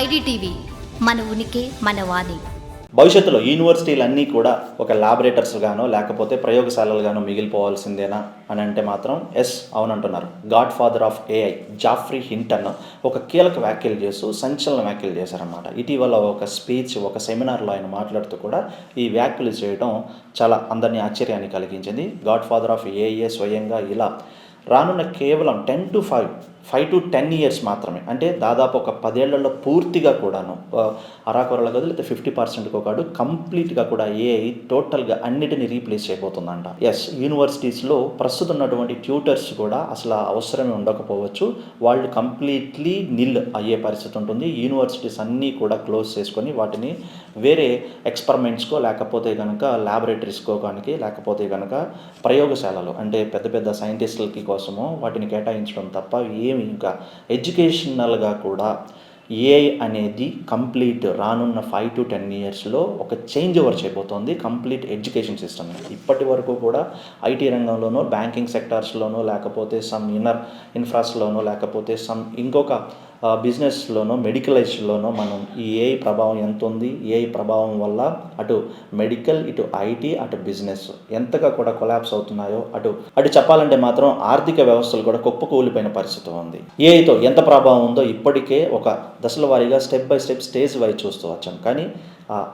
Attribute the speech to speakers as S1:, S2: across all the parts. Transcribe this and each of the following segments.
S1: IDTV మన ఉనికి మన వాణి.
S2: భవిష్యత్తులో యూనివర్సిటీలన్నీ కూడా ఒక ల్యాబొరేటర్స్ గానో లేకపోతే ప్రయోగశాలలు గానో మిగిలిపోవాల్సిందేనా అని అంటే మాత్రం ఎస్ అవునంటున్నారు. God father of AI Geoffrey Hinton ఒక కీలక వ్యాఖ్యలు చేస్తూ సంచలన వ్యాఖ్యలు చేశారన్నమాట. ఇటీవల ఒక స్పీచ్ ఒక సెమినార్లో ఆయన మాట్లాడుతూ కూడా ఈ వ్యాఖ్యలు చేయడం చాలా అందరినీ ఆశ్చర్యాన్ని కలిగించింది. గాడ్ ఫాదర్ ఆఫ్ ఏఐ స్వయంగా ఇలా రానున్న కేవలం 5 to 10 years మాత్రమే, అంటే దాదాపు ఒక 10 ఏళ్లలో పూర్తిగా కూడాను అరాకొరల గదులు అయితే 50% కాదు, కంప్లీట్గా కూడా ఏఐ టోటల్గా అన్నిటిని రీప్లేస్ చేయబోతుందంట. ఎస్, యూనివర్సిటీస్లో ప్రస్తుతం ఉన్నటువంటి ట్యూటర్స్ కూడా అసలు అవసరమే ఉండకపోవచ్చు. వాళ్ళు కంప్లీట్లీ నిల్ అయ్యే పరిస్థితి ఉంటుంది. యూనివర్సిటీస్ అన్నీ కూడా క్లోజ్ చేసుకొని వాటిని వేరే ఎక్స్పెరిమెంట్స్కో లేకపోతే కనుక ల్యాబొరేటరీస్కో కానీ లేకపోతే కనుక ప్రయోగశాలలు అంటే పెద్ద పెద్ద సైంటిస్టులకి కోసమో వాటిని కేటాయించడం తప్ప ఏమి ఇంకా ఎడ్యుకేషనల్గా కూడా ఏఐ అనేది కంప్లీట్ రానున్న 5 to 10 yearsలో ఒక చేంజ్ ఓవర్ చేయబోతోంది కంప్లీట్ ఎడ్యుకేషన్ సిస్టమ్. ఇప్పటి వరకు కూడా ఐటీ రంగంలోనో బ్యాంకింగ్ సెక్టార్స్లోనో లేకపోతే సమ్ ఇన్ఫ్రాస్లోనో లేకపోతే సమ్ ఇంకొక బిజినెస్లోనో మెడికలైజ్లోనో మనం ఈ ఏఐ ప్రభావం ఎంత ఉంది, ఏఐ ప్రభావం వల్ల అటు మెడికల్ ఇటు ఐటీ అటు బిజినెస్ ఎంతగా కూడా కొలాప్స్ అవుతున్నాయో అటు చెప్పాలంటే మాత్రం ఆర్థిక వ్యవస్థలు కూడా కుప్పకూలిపోయిన పరిస్థితి ఉంది. ఏఐతో ఎంత ప్రభావం ఉందో ఇప్పటికే ఒక దశల వారీగా step by step stage wise చూస్తూ వచ్చాం. కానీ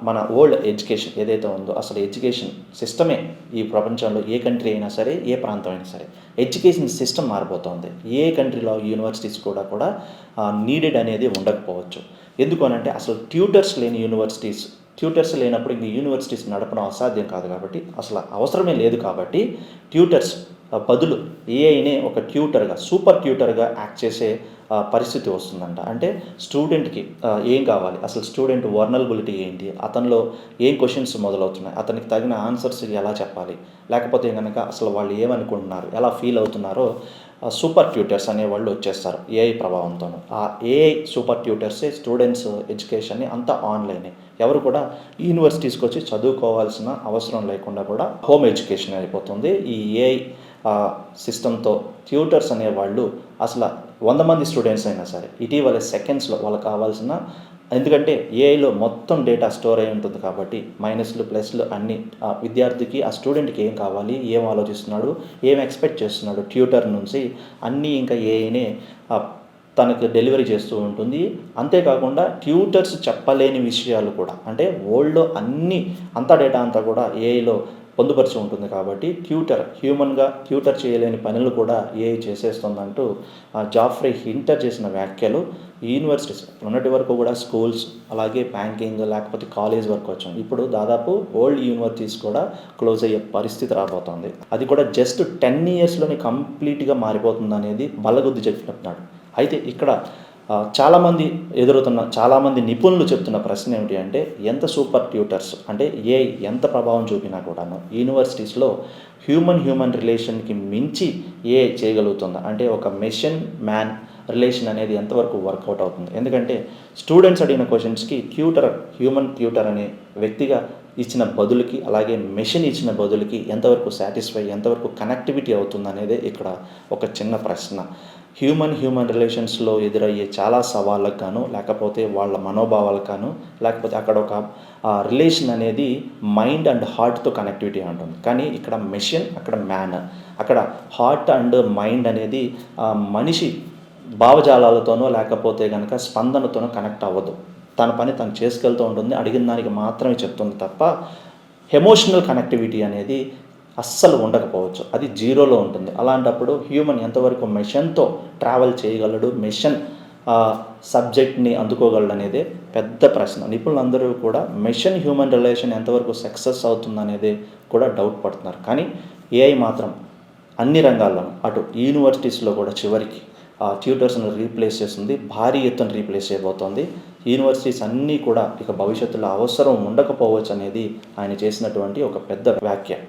S2: మన ఓల్డ్ ఎడ్యుకేషన్ ఏదైతే ఉందో అసలు ఎడ్యుకేషన్ సిస్టమే ఈ ప్రపంచంలో ఏ కంట్రీ అయినా సరే ఏ ప్రాంతం అయినా సరే ఎడ్యుకేషన్ సిస్టమ్ మారిపోతుంది. ఏ కంట్రీలో యూనివర్సిటీస్ కూడా నీడెడ్ అనేది ఉండకపోవచ్చు. ఎందుకు అనంటే అసలు ట్యూటర్స్ లేనప్పుడు ఇంక యూనివర్సిటీస్ నడపడం అసాధ్యం కాదు కాబట్టి అసలు అవసరమే లేదు కాబట్టి ట్యూటర్స్ బదులు ఏఐనే ఒక ట్యూటర్గా సూపర్ ట్యూటర్గా యాక్ట్ చేసే పరిస్థితి వస్తుందంట. అంటే స్టూడెంట్కి ఏం కావాలి, అసలు స్టూడెంట్ వర్నలబిలిటీ ఏంటి, అతనిలో ఏం క్వశ్చన్స్ మొదలవుతున్నాయి, అతనికి తగిన ఆన్సర్స్ ఎలా చెప్పాలి, లేకపోతే కనుక అసలు వాళ్ళు ఏమనుకుంటున్నారు ఎలా ఫీల్ అవుతున్నారో సూపర్ ట్యూటర్స్ అనేవాళ్ళు వచ్చేస్తారు ఏఐ ప్రభావంతో. ఆ ఏఐ సూపర్ ట్యూటర్సే స్టూడెంట్స్ ఎడ్యుకేషన్ని అంతా ఆన్లైనే, ఎవరు కూడా యూనివర్సిటీస్కి వచ్చి చదువుకోవాల్సిన అవసరం లేకుండా కూడా హోమ్ ఎడ్యుకేషన్ అయిపోతుంది. ఈ ఏఐ సిస్టంతో ట్యూటర్స్ అనేవాళ్ళు అసలు 100 మంది స్టూడెంట్స్ అయినా సరే ఇటీవల సెకండ్స్లో వాళ్ళకి కావాల్సిన, ఎందుకంటే ఏఐలో మొత్తం డేటా స్టోర్ అయి ఉంటుంది కాబట్టి మైనస్లు ప్లస్లు అన్నీ విద్యార్థికి ఆ స్టూడెంట్కి ఏం కావాలి, ఏం ఆలోచిస్తున్నాడు, ఏం ఎక్స్పెక్ట్ చేస్తున్నాడు ట్యూటర్ నుంచి అన్నీ ఇంకా ఏఐనే తనకు డెలివరీ చేస్తూ ఉంటుంది. అంతేకాకుండా ట్యూటర్స్ చెప్పలేని విషయాలు కూడా అంటే వరల్డ్లో అంతా డేటా అంతా కూడా ఏఐలో పొందుపరిచి ఉంటుంది కాబట్టి హ్యూమన్గా ట్యూటర్ చేయలేని పనులు కూడా ఏఐ చేసేస్తుందంటూ జాఫ్రీ హింటర్ చేసిన వ్యాఖ్యలు యూనివర్సిటీస్ ఉన్నటి వరకు కూడా స్కూల్స్ అలాగే బ్యాంకింగ్ లేకపోతే కాలేజ్ వరకు వచ్చాం. ఇప్పుడు దాదాపు ఓల్డ్ యూనివర్సిటీస్ కూడా క్లోజ్ అయ్యే పరిస్థితి రాబోతోంది. అది కూడా జస్ట్ 10 yearsలోనే కంప్లీట్గా మారిపోతుంది అనేది బల్లగుద్ది చెప్తున్నాడు. అయితే ఇక్కడ చాలామంది నిపుణులు చెప్తున్న ప్రశ్న ఏమిటి అంటే ఎంత సూపర్ ట్యూటర్స్ అంటే ఏఐ ఎంత ప్రభావం చూపినా కూడాను యూనివర్సిటీస్లో హ్యూమన్ రిలేషన్కి మించి ఏఐ చేయగలుగుతుందా, అంటే ఒక మెషిన్ మ్యాన్ రిలేషన్ అనేది ఎంతవరకు వర్కౌట్ అవుతుంది. ఎందుకంటే స్టూడెంట్స్ అడిగిన క్వశ్చన్స్కి హ్యూమన్ ట్యూటర్ అనే వ్యక్తిగా ఇచ్చిన బదులుకి అలాగే మెషిన్ ఇచ్చిన బదులుకి ఎంతవరకు సాటిస్ఫై ఎంతవరకు కనెక్టివిటీ అవుతుంది అనేది ఇక్కడ ఒక చిన్న ప్రశ్న. హ్యూమన్ రిలేషన్స్లో ఎదురయ్యే చాలా సవాళ్ళకు గాను లేకపోతే వాళ్ళ మనోభావాలకు గాను లేకపోతే అక్కడ ఒక రిలేషన్ అనేది మైండ్ అండ్ హార్ట్తో కనెక్టివిటీ ఉంటుంది. కానీ ఇక్కడ మెషిన్ అక్కడ మ్యాన్, అక్కడ హార్ట్ అండ్ మైండ్ అనేది మనిషి భావజాలాలతోనో లేకపోతే కనుక స్పందనతోనో కనెక్ట్ అవ్వదు. తన పని తను చేసుకెళ్తూ ఉంటుంది, అడిగిన దానికి మాత్రమే చెప్తుంది తప్ప ఎమోషనల్ కనెక్టివిటీ అనేది అస్సలు ఉండకపోవచ్చు, అది జీరోలో ఉంటుంది. అలాంటప్పుడు హ్యూమన్ ఎంతవరకు మెషిన్తో ట్రావెల్ చేయగలడు, మెషిన్ సబ్జెక్ట్ని అందుకోగలడు అనేదే పెద్ద ప్రశ్న. నిపుణులందరూ కూడా మెషిన్ హ్యూమన్ రిలేషన్ ఎంతవరకు సక్సెస్ అవుతుందనేది కూడా డౌట్ పడుతున్నారు. కానీ ఏఐ మాత్రం అన్ని రంగాల్లోనూ అటు యూనివర్సిటీస్లో కూడా చివరికి ట్యూటర్స్ను రీప్లేస్ చేస్తుంది, భారీ ఎత్తున రీప్లేస్ చేయబోతోంది. యూనివర్సిటీస్ అన్నీ కూడా ఇక భవిష్యత్తులో అవసరం ఉండకపోవచ్చు అనేది ఆయన చేసినటువంటి ఒక పెద్ద వ్యాఖ్య.